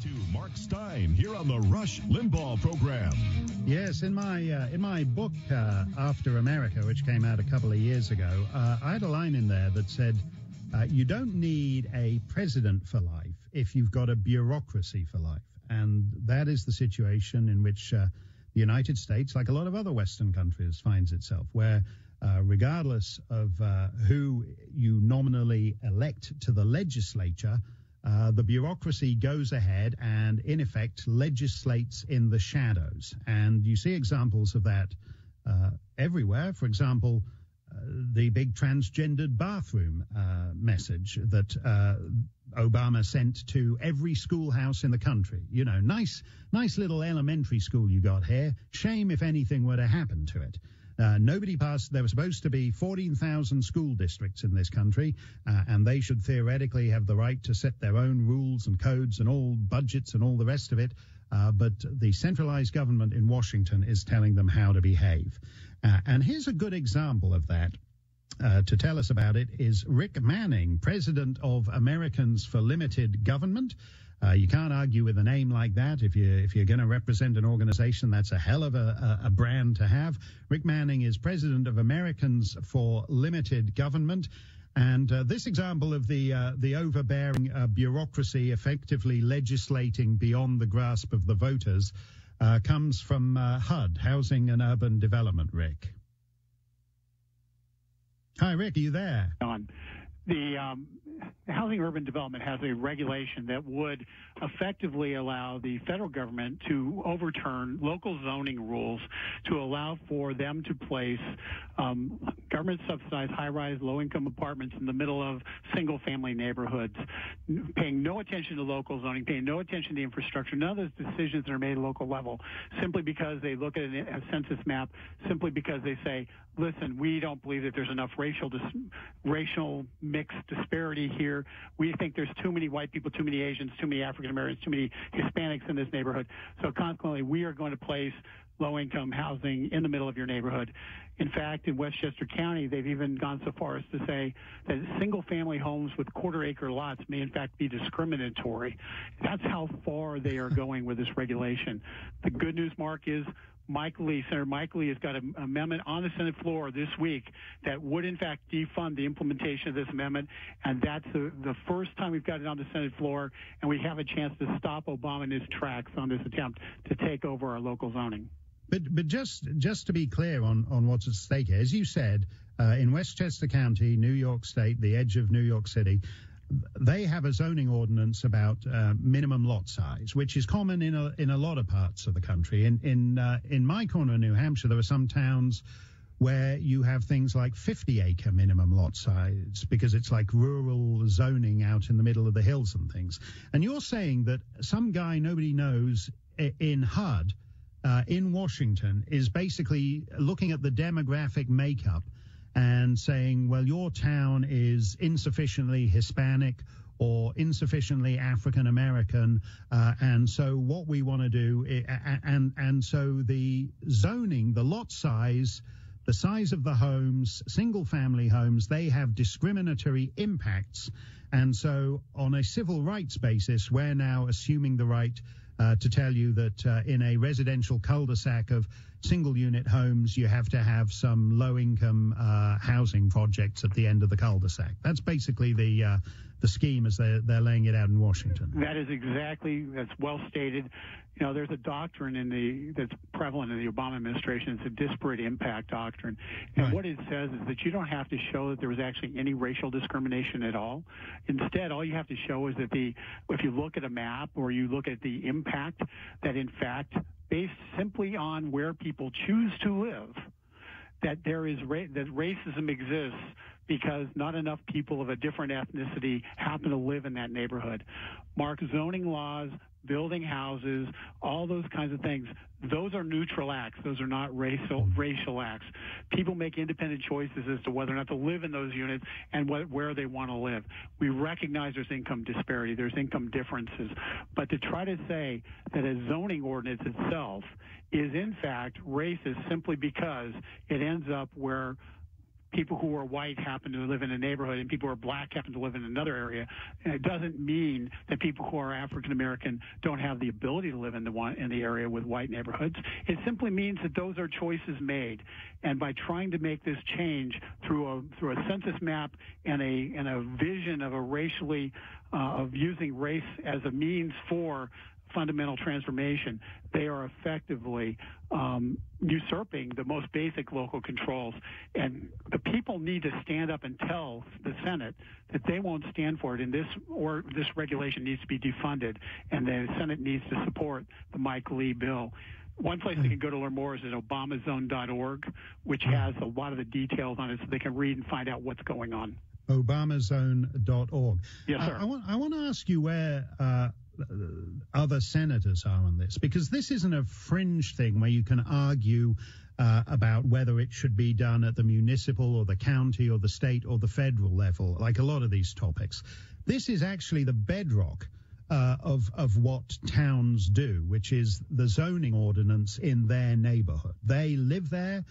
to Mark Steyn here on the Rush Limbaugh program. Yes, in my book, After America, which came out a couple of years ago, I had a line in there that said, you don't need a president for life if you've got a bureaucracy for life. And that is the situation in which the United States, like a lot of other Western countries, finds itself, where regardless of who you nominally elect to the legislature, the bureaucracy goes ahead and, in effect, legislates in the shadows. And you see examples of that everywhere. For example, the big transgendered bathroom message that Obama sent to every schoolhouse in the country. You know, nice little elementary school you got here. Shame if anything were to happen to it. Nobody passed. There were supposed to be 14,000 school districts in this country, and they should theoretically have the right to set their own rules and codes and all budgets and all the rest of it. But the centralized government in Washington is telling them how to behave. And here's a good example of that. To tell us about it is Rick Manning, president of Americans for Limited Government. You can't argue with a name like that. If you're going to represent an organization, that's a hell of a brand to have. Rick Manning is president of Americans for Limited Government. And this example of the overbearing bureaucracy effectively legislating beyond the grasp of the voters comes from HUD, Housing and Urban Development. Rick. Hi, Rick, are you there? The Housing Urban Development has a regulation that would effectively allow the federal government to overturn local zoning rules to allow for them to place government-subsidized high-rise, low-income apartments in the middle of single-family neighborhoods, paying no attention to local zoning, paying no attention to infrastructure, none of those decisions that are made at local level, simply because they look at a census map, simply because they say, listen, we don't believe that there's enough racial mix disparity here. We think there's too many white people, too many Asians, too many African Americans, too many Hispanics in this neighborhood. So consequently, we are going to place low-income housing in the middle of your neighborhood. In fact, in Westchester County, they've even gone so far as to say that single-family homes with quarter-acre lots may, in fact, be discriminatory. That's how far they are going with this regulation. The good news, Mark, is Senator Mike Lee has got an amendment on the Senate floor this week that would, in fact, defund the implementation of this amendment, and that's the first time we've got it on the Senate floor, and we have a chance to stop Obama in his tracks on this attempt to take over our local zoning. But just to be clear on what's at stake here, as you said, in Westchester County, New York State, the edge of New York City, they have a zoning ordinance about minimum lot size, which is common in a lot of parts of the country. In my corner of New Hampshire, there are some towns where you have things like 50-acre minimum lot size because it's like rural zoning out in the middle of the hills and things. And you're saying that some guy nobody knows in HUD in Washington is basically looking at the demographic makeup and saying, well, your town is insufficiently Hispanic or insufficiently African American, and so what we want to do, and so the zoning, the lot size, the size of the homes, single-family homes, they have discriminatory impacts, and so on a civil rights basis, we're now assuming the right to tell you that in a residential cul-de-sac of single-unit homes, you have to have some low-income housing projects at the end of the cul-de-sac. That's basically the scheme as they're laying it out in Washington. That's well stated. You know, there's a doctrine that's prevalent in the Obama administration. It's a disparate impact doctrine. And right. What it says is that you don't have to show that there was actually any racial discrimination at all. Instead, all you have to show is that if you look at a map or you look at the impact, that in fact, based simply on where people choose to live, that that racism exists because not enough people of a different ethnicity happen to live in that neighborhood. Mark, zoning laws, building houses, all those kinds of things, those are neutral acts. Those are not racial acts. People make independent choices as to whether or not to live in those units and where they want to live. We recognize there's income disparity, there's income differences, but to try to say that a zoning ordinance itself is in fact racist simply because it ends up where people who are white happen to live in a neighborhood and people who are black happen to live in another area. And it doesn't mean that people who are African American don't have the ability to live in the area with white neighborhoods. It simply means that those are choices made. And by trying to make this change through a census map and a vision of a racially of using race as a means for fundamental transformation, they are effectively usurping the most basic local controls. And the people need to stand up and tell the Senate that they won't stand for it, and this regulation needs to be defunded, and the Senate needs to support the Mike Lee bill. One place they can go to learn more is at obamazone.org, which has a lot of the details on it, so they can read and find out what's going on. Obamazone.org. Yes, sir. I want to ask you where other senators are on this, because this isn't a fringe thing where you can argue about whether it should be done at the municipal or the county or the state or the federal level, like a lot of these topics. This is actually the bedrock of what towns do, which is the zoning ordinance in their neighborhood. They live there.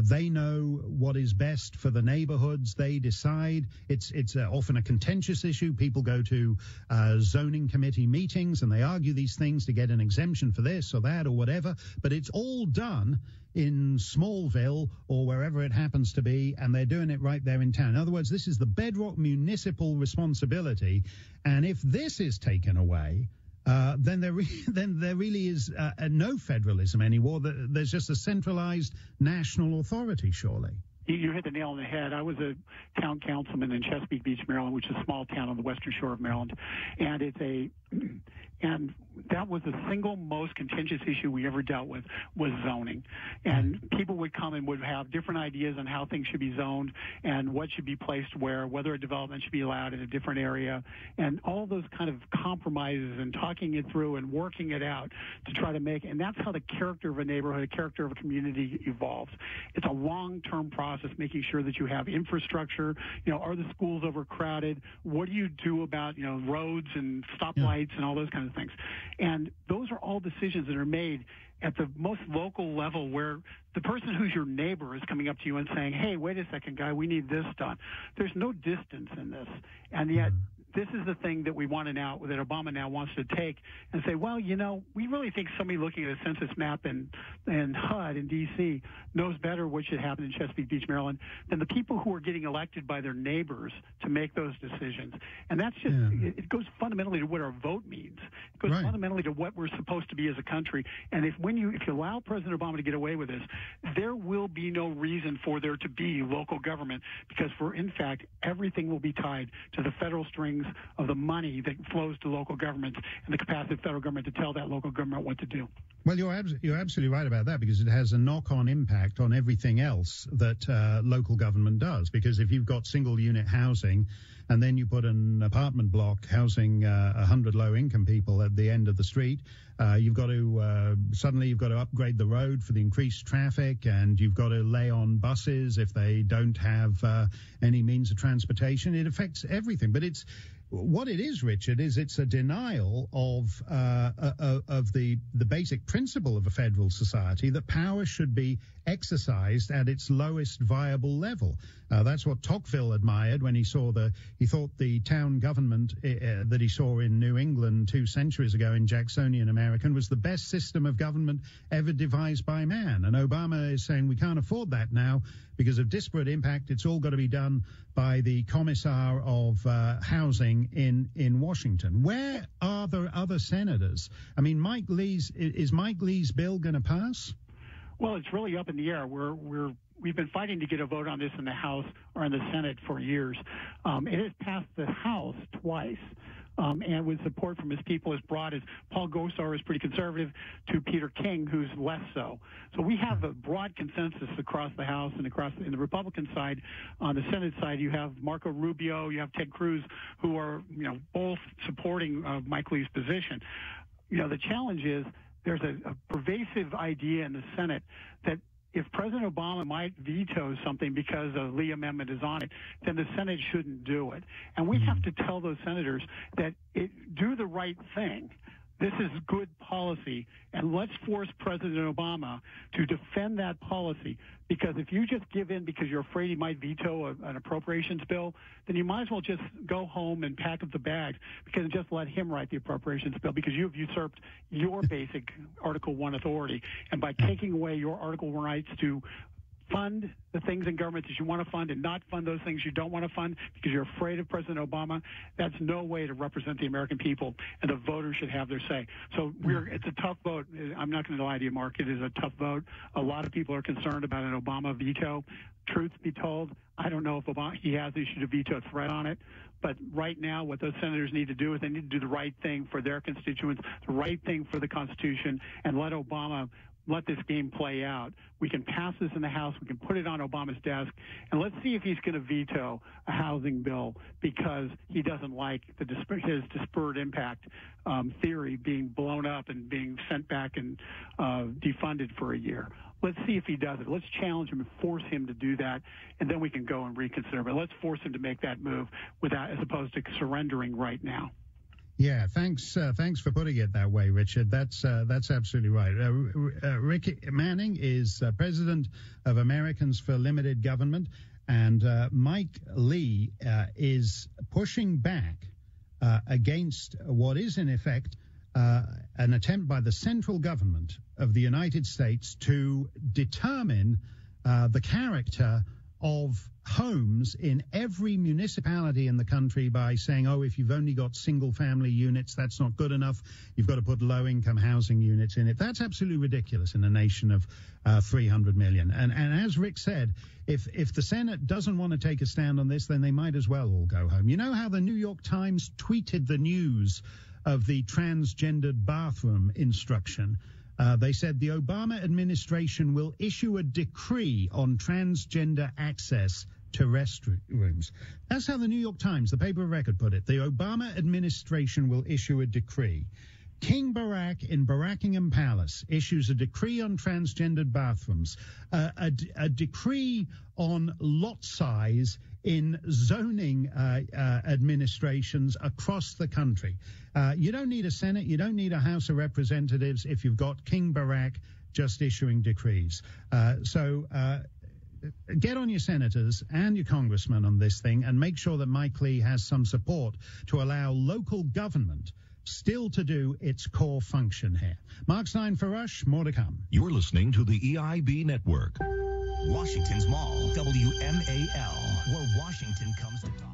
They know what is best for the neighborhoods. They decide. It's often a contentious issue. People go to zoning committee meetings and they argue these things to get an exemption for this or that or whatever. But it's all done in Smallville or wherever it happens to be, and they're doing it right there in town. In other words, this is the bedrock municipal responsibility. And if this is taken away, then there really is no federalism anymore. There's just a centralized national authority, surely. You hit the nail on the head. I was a town councilman in Chesapeake Beach, Maryland, which is a small town on the western shore of Maryland, and that was the single most contentious issue we ever dealt with was zoning. And people would come and would have different ideas on how things should be zoned and what should be placed where, whether a development should be allowed in a different area, and all those kind of compromises and talking it through and working it out to try to make, and that's how the character of a neighborhood, the character of a community evolves. It's a long-term process, making sure that you have infrastructure. Are the schools overcrowded? What do you do about, roads and stoplights and all those kinds of things? And those are all decisions that are made at the most local level, where the person who's your neighbor is coming up to you and saying, hey, wait a second, guy, we need this done. There's no distance in this. And yet this is the thing that we want to now, that Obama now wants to take and say, well, we really think somebody looking at a census map in HUD in D.C. knows better what should happen in Chesapeake Beach, Maryland, than the people who are getting elected by their neighbors to make those decisions. And that's just, it goes fundamentally to what our vote means. It goes fundamentally to what we're supposed to be as a country. And if you allow President Obama to get away with this, there will be no reason for there to be local government, because in fact, everything will be tied to the federal strings of the money that flows to local governments and the capacity of the federal government to tell that local government what to do. Well, you're absolutely right about that, because it has a knock-on impact on everything else that local government does. Because if you've got single-unit housing and then you put an apartment block housing 100 low-income people at the end of the street, you've got to upgrade the road for the increased traffic, and you've got to lay on buses if they don't have any means of transportation. It affects everything. But what it is, Richard, is it's a denial of the basic principle of a federal society, that power should be exercised at its lowest viable level. That's what Tocqueville admired when he thought the town government that he saw in New England 2 centuries ago in Jacksonian American was the best system of government ever devised by man. And Obama is saying we can't afford that now because of disparate impact. It's all got to be done by the Commissar of Housing in Washington. Where are the other senators? I mean, is Mike Lee's bill going to pass? Well, it's really up in the air. We've been fighting to get a vote on this in the House or in the Senate for years. It has passed the House twice. And with support from his people as broad as Paul Gosar is pretty conservative to Peter King, who's less so. So we have a broad consensus across the House and in the Republican side. On the Senate side, you have Marco Rubio, you have Ted Cruz, who are both supporting Mike Lee's position. The challenge is there's a pervasive idea in the Senate that if President Obama might veto something because a Lee amendment is on it, then the Senate shouldn't do it. And we have to tell those senators that do the right thing. this is good policy, and let's force President Obama to defend that policy. Because if you just give in because you're afraid he might veto an appropriations bill, then you might as well just go home and pack up the bags because just let him write the appropriations bill, because you've usurped your basic Article 1 authority. And by taking away your Article 1 rights to fund the things in government that you want to fund and not fund those things you don't want to fund because you're afraid of President Obama, that's no way to represent the American people, and the voters should have their say. So it's a tough vote. I'm not going to lie to you, Mark. It is a tough vote. A lot of people are concerned about an Obama veto. Truth be told, I don't know if he has issued a veto threat on it. But right now, what those senators need to do is they need to do the right thing for their constituents, the right thing for the Constitution, and let this game play out. We can pass this in the House. We can put it on Obama's desk, and let's see if he's going to veto a housing bill because he doesn't like his disparate impact theory being blown up and being sent back and defunded for a year. Let's see if he does it. Let's challenge him and force him to do that, and then we can go and reconsider. But let's force him to make that move as opposed to surrendering right now. Yeah, thanks for putting it that way, Richard. That's absolutely right. Rick Manning is president of Americans for Limited Government, and Mike Lee is pushing back against what is, in effect, an attempt by the central government of the United States to determine the character of homes in every municipality in the country by saying, oh, if you've only got single-family units, that's not good enough. You've got to put low-income housing units in it. That's absolutely ridiculous in a nation of 300 million. And as Rick said, if the Senate doesn't want to take a stand on this, then they might as well all go home. You know how the New York Times tweeted the news of the transgendered bathroom instruction? They said the Obama administration will issue a decree on transgender access to restrooms. That's how the New York Times, the paper of record, put it. The Obama administration will issue a decree. King Barack in Buckingham Palace issues a decree on transgendered bathrooms, a decree on lot size in zoning administrations across the country. You don't need a Senate, you don't need a House of Representatives if you've got King Barack just issuing decrees. So get on your senators and your congressmen on this thing and make sure that Mike Lee has some support to allow local government still to do its core function here. Mark Steyn for Rush, more to come. You're listening to the EIB Network. Washington's Mall, WMAL, where Washington comes to talk.